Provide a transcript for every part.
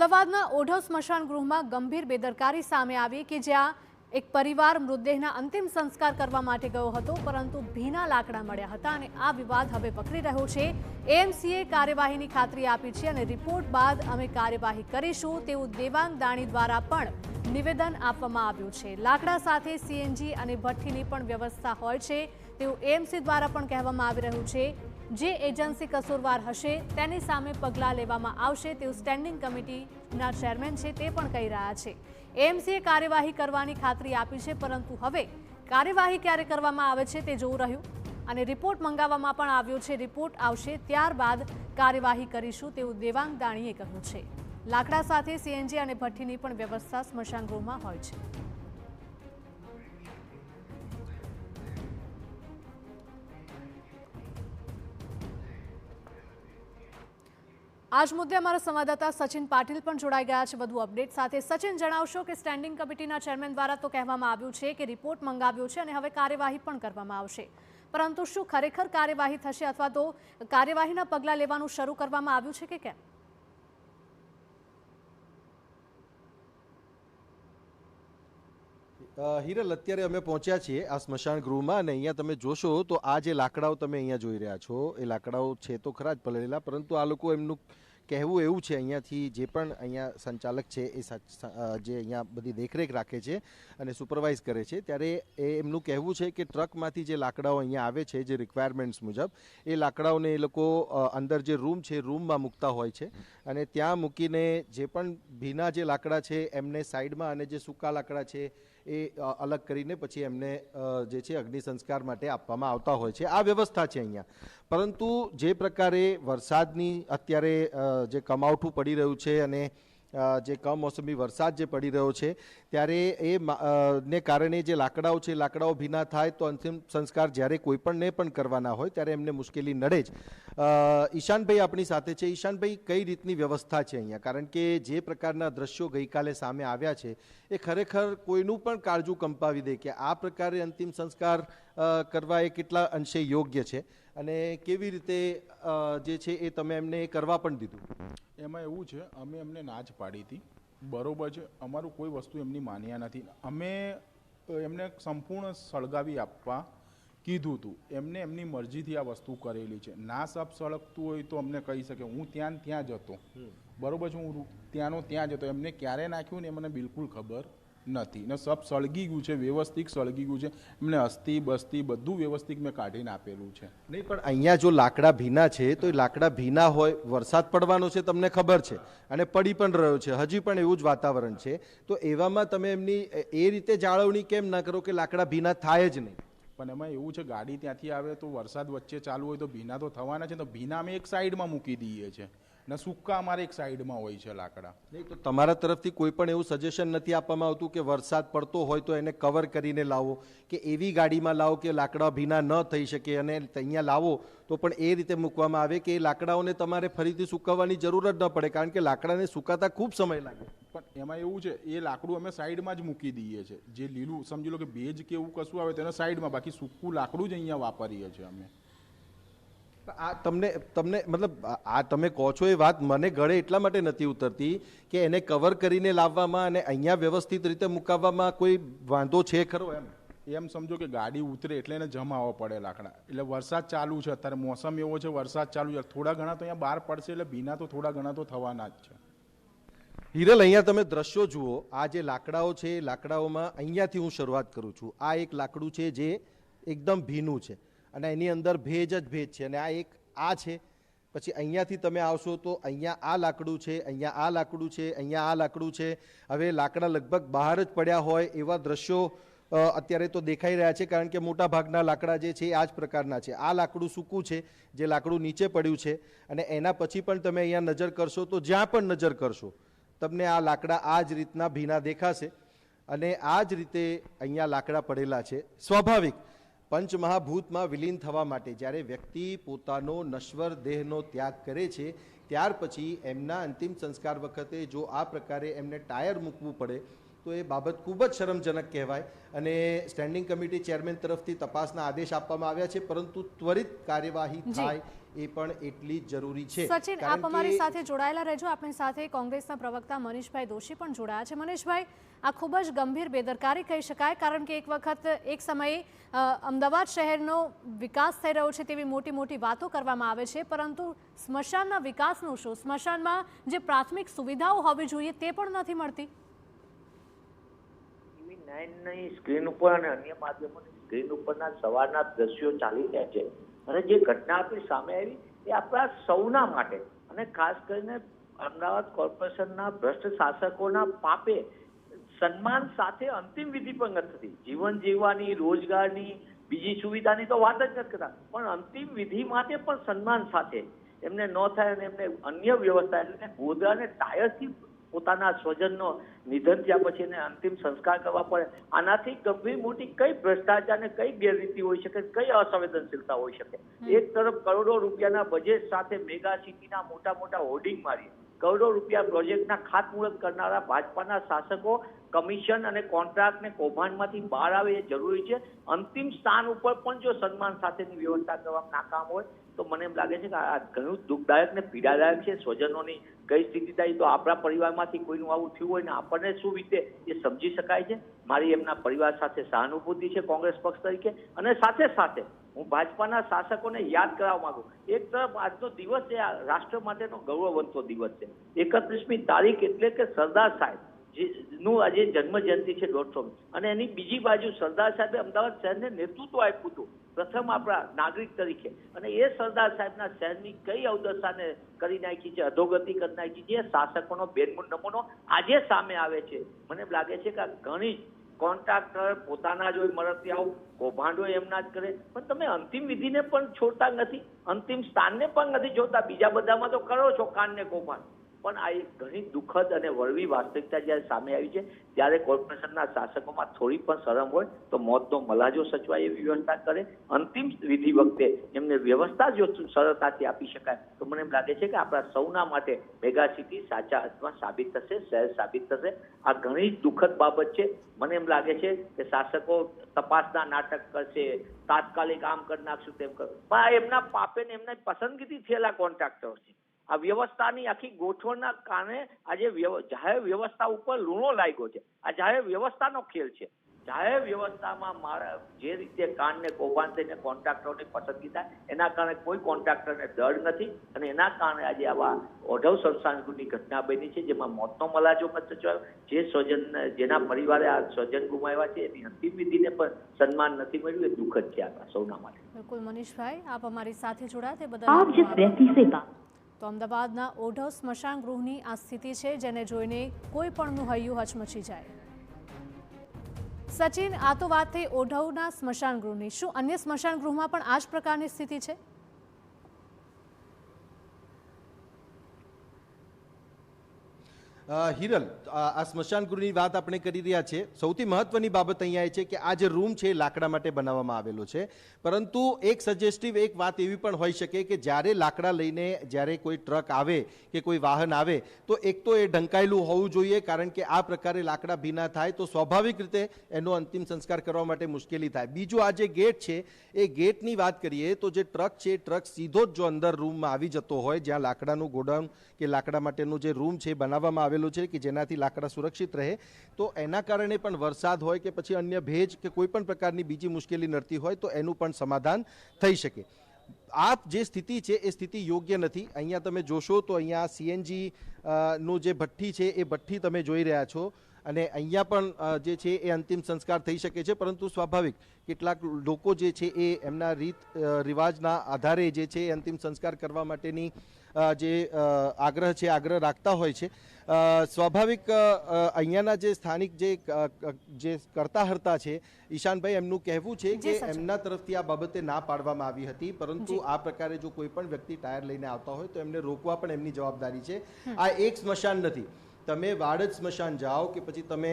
અમદાવાદના ઓઢવ સ્મશાન ગૃહમાં ગંભીર બેદરકારી સામે આવી કે જ્યાં એક પરિવાર મૃતદેહના અંતિમ સંસ્કાર કરવા માટે ગયો હતો, પરંતુ ભીના લાકડા મળ્યા હતા અને આ વિવાદ હવે વકરી રહ્યો છે। એએમસીએ કાર્યવાહીની ખાતરી આપી છે અને રિપોર્ટ બાદ અમે કાર્યવાહી કરીશું તેવું દેવાંગ દાણી દ્વારા પણ નિવેદન આપવામાં આવ્યું છે। લાકડા સાથે સીએનજી અને ભઠ્ઠીની પણ વ્યવસ્થા હોય છે તેવું એએમસી દ્વારા પણ કહેવામાં આવી રહ્યું છે। જે એજન્સી કસૂરવાર હશે તેની સામે પગલાં લેવામાં આવશે તેવું સ્ટેન્ડિંગ કમિટીના ચેરમેન છે તે પણ કહી રહ્યા છે। એએમસીએ કાર્યવાહી કરવાની ખાતરી આપી છે, પરંતુ હવે કાર્યવાહી ક્યારે કરવામાં આવે છે તે જોવું રહ્યું અને રિપોર્ટ મંગાવવામાં પણ આવ્યો છે। રિપોર્ટ આવશે ત્યારબાદ કાર્યવાહી કરીશું તેવું દેવાંગ દાણીએ કહ્યું છે। લાકડા સાથે સીએનજી અને ભઠ્ઠીની પણ વ્યવસ્થા સ્મશાન ગૃહમાં હોય છે। આજ મુદ્દે અમારા સંવાદદાતા સચિન પાટીલ પણ જોડાઈ ગયા છે વધુ અપડેટ સાથે। સચિન, જણાવશો કે સ્ટેન્ડિંગ કમિટીના ચેરમેન દ્વારા તો કહેવામાં આવ્યું છે કે રિપોર્ટ મંગાવ્યો છે અને હવે કાર્યવાહી પણ કરવામાં આવશે, પરંતુ શું ખરેખર કાર્યવાહી થશે અથવા તો કાર્યવાહીના પગલાં લેવાનું શરૂ કરવામાં આવ્યું છે કે કેમ? હિરલ, અત્યારે અમે પહોંચ્યા છીએ આ સ્મશાન ગૃહમાં અને અહીંયા તમે જોશો તો આ જે લાકડાઓ તમે અહીંયા જોઈ રહ્યા છો એ લાકડાઓ છે તો ખરા જ પલળેલા, પરંતુ આ લોકો એમનું કહેવું એવું છે, અહીંયાથી જે પણ અહીંયા સંચાલક છે એ જે અહીંયા બધી દેખરેખ રાખે છે અને સુપરવાઇઝ કરે છે, ત્યારે એમનું કહેવું છે કે ટ્રકમાંથી જે લાકડાઓ અહીંયા આવે છે જે રિક્વાયરમેન્ટ્સ મુજબ એ લાકડાઓને એ લોકો અંદર જે રૂમ છે રૂમમાં મૂકતા હોય છે અને ત્યાં મૂકીને જે પણ ભીના જે લાકડા છે એમને સાઈડમાં અને જે સૂકા લાકડા છે એ અલગ કરીને પછી એમને જે છે અગ્નિ સંસ્કાર માટે આપવામાં આવતા હોય છે। આ વ્યવસ્થા છે અહીંયા, પરંતુ જે પ્રકારે વરસાદની અત્યારે જે કમાવઠું પડી રહ્યું છે અને જે કમોસમી વરસાદ જે પડી રહ્યો છે ત્યારે ને કારણે જે લાકડાઓ છે લાકડાઓ ભીના થાય તો અંતિમ સંસ્કાર જ્યારે કોઈ પણને પણ કરવાના હોય ત્યારે એમને મુશ્કેલી નડે જ। ઈશાનભાઈ આપણી સાથે છે। ઈશાનભાઈ, કઈ રીતની વ્યવસ્થા છે અહીંયા? કારણ કે જે પ્રકારના દ્રશ્યો ગઈકાલે સામે આવ્યા છે એ ખરેખર કોઈનું પણ કાળજું કંપાવી દે કે આ પ્રકારે અંતિમ સંસ્કાર કરવા એ કેટલા અંશે યોગ્ય છે અને કેવી રીતે જે છે એ તમે એમને કરવા પણ દીધું? એમાં એવું છે, અમે એમને ના જ પાડી હતી, બરોબર છે, અમારું કોઈ વસ્તુ એમની માન્યા નથી। અમે એમને સંપૂર્ણ સળગાવી આપવા કીધું હતું, એમને એમની મરજીથી આ વસ્તુ કરેલી છે। ના સબ સળગતું હોય તો અમને કહી શકે, હું ત્યાં જ હતો, બરોબર છે, હું ત્યાંનો ત્યાં જ હતો, એમને ક્યારે નાખ્યું ને એ મને બિલકુલ ખબર નથી ને સબ સળગી ગયું છે, વ્યવસ્થિત સળગી ગયું છે, એમને અસ્થિ બસ્તી બધું વ્યવસ્થિત મેં કાઢીને આપેલું છે। નહીં, પણ અહીંયા જો લાકડા ભીના છે તો એ લાકડા ભીના હોય, વરસાદ પડવાનો છે તમને ખબર છે અને પડી પણ રહ્યો છે, હજી પણ એવું જ વાતાવરણ છે, તો એવામાં તમે એમની એ રીતે જાળવણી કેમ ના કરો કે લાકડા ભીના થાય જ નહીં? પણ એમાં એવું છે, ગાડી ત્યાંથી આવે તો વરસાદ વચ્ચે ચાલુ હોય તો ભીના તો થવાના છે, તો ભીના અમે એક સાઈડમાં મૂકી દઈએ છીએ ને સૂકા અમારે એક સાઈડમાં હોય છે લાકડા। નહીં, તો તમારા તરફથી કોઈ પણ એવું સજેશન નથી આપવામાં આવતું કે વરસાદ પડતો હોય તો એને કવર કરીને લાવો કે એવી ગાડીમાં લાવો કે લાકડા ભીના ન થઈ શકે અને અહીંયા લાવો તો પણ એ રીતે મૂકવામાં આવે કે એ લાકડાઓને તમારે ફરીથી સુકવવાની જરૂર જ ન પડે, કારણ કે લાકડાને સુકાતા ખૂબ સમય લાગે? પણ એમાં એવું છે, એ લાકડું અમે સાઈડમાં જ મૂકી દઈએ છીએ, જે લીલું સમજી લો કે ભેજ કે એવું કશું આવે તેને સાઈડમાં, બાકી સૂકું લાકડું જ અહીંયા વાપરીએ છીએ અમે। આ તમને મતલબ આ તમે કહો છો એ વાત મને ગળે એટલા માટે નથી ઉતરતી કે એને કવર કરીને લાવવામાં અને અહીંયા વ્યવસ્થિત રીતે મુકાવવામાં કોઈ વાંધો છે ખરો? એમ સમજો કે ગાડી ઉતરે એટલે એને જમાવવા પડે લાકડા, એટલે વરસાદ ચાલુ છે, અત્યારે મોસમ એવો છે, વરસાદ ચાલુ છે, થોડા ઘણા તો અહીંયા બહાર પડશે એટલે ભીના તો થોડા ઘણા તો થવાના જ છે। હિરલ, અહીંયા તમે દ્રશ્યો જુઓ, આ જે લાકડાઓ છે લાકડાઓમાં અહીંયાથી હું શરૂઆત કરું છું, આ એક લાકડું છે જે એકદમ ભીનું છે અને એની અંદર ભેજ જ ભેજ છે અને આ એક આ છે, પછી અહીંયાથી તમે આવશો તો અહીંયા આ લાકડું છે, અહીંયા આ લાકડું છે, અહીંયા આ લાકડું છે। હવે લાકડા લગભગ બહાર જ પડ્યા હોય એવા દ્રશ્યો અત્યારે તો દેખાઈ રહ્યા છે, કારણ કે મોટા ભાગના લાકડા જે છે આ જ પ્રકારના છે। આ લાકડું સૂકું છે, જે લાકડું નીચે પડ્યું છે અને એના પછી પણ તમે અહીંયા નજર કરશો તો જ્યાં પણ નજર કરશો તમને આ લાકડા આ જ રીતના ભીના દેખાશે અને આ જ રીતે અહીંયા લાકડા પડેલા છે। સ્વાભાવિક, પંચમહાભૂતમાં વિલીન થવા માટે જ્યારે વ્યક્તિ પોતાનો નશ્વર દેહનો ત્યાગ કરે છે ત્યાર પછી એમના અંતિમ સંસ્કાર વખતે જો આ પ્રકારે એમને ટાયર મૂકવું પડે તો એ બાબત ખૂબ જ શરમજનક કહેવાય અને સ્ટેન્ડિંગ કમિટી ચેરમેન તરફથી તપાસના આદેશ આપવામાં આવ્યા છે, પરંતુ ત્વરિત કાર્યવાહી થાય એ પણ એટલી જ જરૂરી છે. સચિન, આપ અમારી સાથે જોડાયેલા રહેજો. આપણી સાથે કોંગ્રેસના પ્રવક્તા મનીષભાઈ દોશી પણ જોડાયા છે. મનીષભાઈ, આ ખૂબ જ ગંભીર બેદરકારી કહી શકાય, કારણ કે એક સમયે અમદાવાદ શહેરનો વિકાસ થઈ રહ્યો છે તેવી મોટી મોટી વાતો કરવામાં આવે છે, પરંતુ સ્મશાનના વિકાસનું શું? સ્મશાનમાં જે પ્રાથમિક સુવિધાઓ હોવી જોઈએ તે પણ નથી મળતી. ટીવી9ની સ્ક્રીન ઉપર અને અન્ય માધ્યમોની સ્ક્રીન ઉપરના સવારના દ્રશ્યો ચાલી રહ્યા છે અને જે ઘટના આપણી સામે આવી એ આપણા સૌના માટે અને ખાસ કરીને અમદાવાદ કોર્પોરેશનના ભ્રષ્ટ શાસકોના પાપે સન્માન સાથે અંતિમ વિધિ પણ નથી થતી. જીવન જીવવાની, રોજગારની, બીજી સુવિધાની તો વાત જ નથી કરતા, પણ અંતિમ વિધિ માટે પણ સન્માન સાથે એમને ન થાય અને એમને અન્ય વ્યવસ્થા એટલે ગોધરા અને ટાયરથી પોતાના સ્વજનનો નિધન થયા પછી એને અંતિમ સંસ્કાર કરવા પડે. આનાથી ગંભીર મોટી કઈ ભ્રષ્ટાચાર ને કઈ ગેરરીતિ હોઈ શકે, કઈ અસંવેદનશીલતા હોઈ શકે? એક તરફ કરોડો રૂપિયાના બજેટ સાથે મેગા સિટીના મોટા મોટા હોર્ડિંગ મારી કરોડો રૂપિયા પ્રોજેક્ટના ખાતમુહૂર્ત કરનારા ભાજપાના શાસકો કમિશન અને કોન્ટ્રાક્ટને કૌભાંડમાંથી બહાર આવે એ જરૂરી છે. અંતિમ સ્થાન ઉપર પણ જો સન્માન સાથેની વ્યવસ્થા કરવામાં નાકામ હોય તો મને એમ લાગે છે કે આ ઘણું દુઃખદાયક ને પીડાદાયક છે. સ્વજનોની કઈ સ્થિતિ થાય તો આપણા પરિવારમાંથી કોઈનું આવું થયું હોય ને આપણને શું રીતે એ સમજી શકાય છે. મારી એમના પરિવાર સાથે સહાનુભૂતિ છે કોંગ્રેસ પક્ષ તરીકે, અને સાથે સાથે હું ભાજપાના શાસકોને યાદ કરાવવા માંગુ. એક તરફ આજનો દિવસ એ રાષ્ટ્ર માટેનો ગૌરવવંતો દિવસ છે. 31મી તારીખ એટલે કે સરદાર સાહેબ નું આજે જન્મ જયંતિ છે 150, અને એની બીજી બાજુ સરદાર સાહેબે અમદાવાદ શહેરને નેતૃત્વ આપ્યું હતું પ્રથમ આપણા નાગરિક તરીકે, અને એ સરદાર સાહેબના શહેરની કઈ અવદશાને કરી નાખી છે, અધોગતિ કરી નાખી છે. શાસકોનો બેનમૂળ નમૂનો આજે સામે આવે છે. મને એમ લાગે છે કે ઘણી કોન્ટ્રાક્ટર પોતાના જ હોય, મળતિયાઓ કૌભાંડો એમના જ કરે, પણ તમે અંતિમ વિધિને પણ છોડતા નથી, અંતિમ સ્થાનને પણ નથી છોડતા. બીજા બધામાં તો કરો છો કાંડ ને કૌભાંડ, પણ આ એક ઘણી દુઃખદ અને વળવી વાસ્તવિકતા જ્યારે સામે આવી છે ત્યારે કોર્પોરેશનના શાસકોમાં થોડી પણ શરમ હોય તો મોતનો મલાજો સચવાય એવી વ્યવસ્થા કરે. અંતિમ વિધિ વખતે એમને વ્યવસ્થા જો સરળતાથી આપી શકાય તો મને એમ લાગે છે કે આપણા સૌના માટે મેગા સિટી સાચા અર્થમાં સાબિત થશે, શહેર સાબિત થશે. આ ઘણી દુઃખદ બાબત છે. મને એમ લાગે છે કે શાસકો તપાસના નાટક કરશે, તાત્કાલિક આમ કરી નાખશું તેમ કરશું, પણ એમના પાપે ને એમના પસંદગીથી થયેલા કોન્ટ્રાક્ટરો છે. આ વ્યવસ્થાની આખી ગોઠવણના કારણે આજે જાહેર વ્યવસ્થા ઉપર લૂણો લાગ્યો છે. આ જાહેર વ્યવસ્થાનો ખેલ છે. જાહેર વ્યવસ્થામાં મારા જે રીતે કાંડ ને કૌભાંડ થઈને કોન્ટ્રાક્ટરોની પસંદગી થાય એના કારણે કોઈ કોન્ટ્રાક્ટરને ડર નથી, અને એના કારણે આજે આવા ઓઢવ સંસ્થાનની ઘટના બની છે જેમાં મોતનો મલાજો સચવાયો. જે સ્વજન જેના પરિવારે આ સ્વજન ગુમાવ્યા છે એની અંતિમ વિધિને પણ સન્માન નથી મળ્યું, એ દુઃખદ છે આપણા સૌના માટે. બિલકુલ મનીષભાઈ, આપ અમારી સાથે જોડાયા તે બદલ. તો અમદાવાદના ઓઢવ સ્મશાન ગૃહની આ સ્થિતિ છે જેને જોઈને કોઈ પણનું હૈયું હચમચી જાય. સચિન, આ તો વાત થઈ ઓઢવના સ્મશાન ગૃહની. શું અન્ય સ્મશાન ગૃહમાં પણ આ જ પ્રકારની સ્થિતિ છે? હિરલ, આ સ્મશાન ગૃહની વાત આપણે કરી રહ્યા છે. સૌથી મહત્વની બાબત અહીંયા એ છે કે આ જે રૂમ છે એ લાકડા માટે બનાવવામાં આવેલો છે, પરંતુ એક સજેસ્ટિવ એક વાત એવી પણ હોઈ શકે કે જ્યારે લાકડા લઈને જ્યારે કોઈ ટ્રક આવે કે કોઈ વાહન આવે તો એક તો એ ઢંકાયેલું હોવું જોઈએ, કારણ કે આ પ્રકારે લાકડા ભીના થાય તો સ્વાભાવિક રીતે એનો અંતિમ સંસ્કાર કરવા માટે મુશ્કેલી થાય. બીજું આ જે ગેટ છે એ ગેટની વાત કરીએ તો જે ટ્રક છે ટ્રક સીધો જ જો અંદર રૂમમાં આવી જતો હોય જ્યાં લાકડાનું ગોડાઉન કે લાકડા માટેનું જે રૂમ છે બનાવવામાં આવેલું છે કે જેનાથી લાકડા સુરક્ષિત રહે, તો એના કારણે પણ વરસાદ હોય કે પછી અન્ય ભેજ કે કોઈ પણ પ્રકારની બીજી મુશ્કેલી નડતી હોય તો એનું પણ સમાધાન થઈ શકે. આ જે સ્થિતિ છે એ સ્થિતિ યોગ્ય નથી. અહીંયા તમે જોશો તો અહીંયા સીએનજી નું જે ભઠ્ઠી છે એ ભઠ્ઠી તમે જોઈ રહ્યા છો, અને અહીંયા પણ જે છે એ અંતિમ સંસ્કાર થઈ શકે છે, પરંતુ સ્વાભાવિક કેટલાક લોકો જે છે એ એમના રીત રિવાજના આધારે જે છે એ અંતિમ સંસ્કાર કરવા માટેની જે આગ્રહ છે આગ્રહ રાખતા હોય છે. સ્વાભાવિક અહીંયાના જે સ્થાનિક જે કરતા હરતા છે ઈશાનભાઈ, એમનું કહેવું છે કે એમના તરફથી આ બાબતે ના પાડવામાં આવી હતી, પરંતુ આ પ્રકારે જો કોઈ પણ વ્યક્તિ ટાયર લઈને આવતા હોય તો એમને રોકવા પણ એમની જવાબદારી છે. આ એક સ્મશાન નથી, તમે વાડજ સ્મશાન જાઓ કે પછી તમે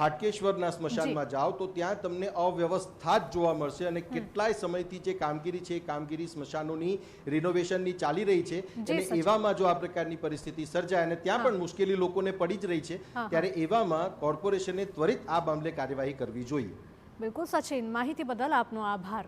હાટકેશ્વરના સ્મશાનમાં જાઓ તો ત્યાં તમને અવ્યવસ્થા જ જોવા મળશે અને કેટલાય સમયથી જે કામગીરી છે એ કામગીરી સ્મશાનોની રિનોવેશનની ચાલી રહી છે અને સચિન. એવામાં જો આ પ્રકારની પરિસ્થિતિ સર્જાય અને ત્યાં પણ મુશ્કેલી લોકોને પડી જ રહી છે ત્યારે એવામાં કોર્પોરેશને ત્વરિત આ મામલે કાર્યવાહી કરવી જોઈએ. બિલકુલ સચિન, માહિતી બદલ આપનો આભાર.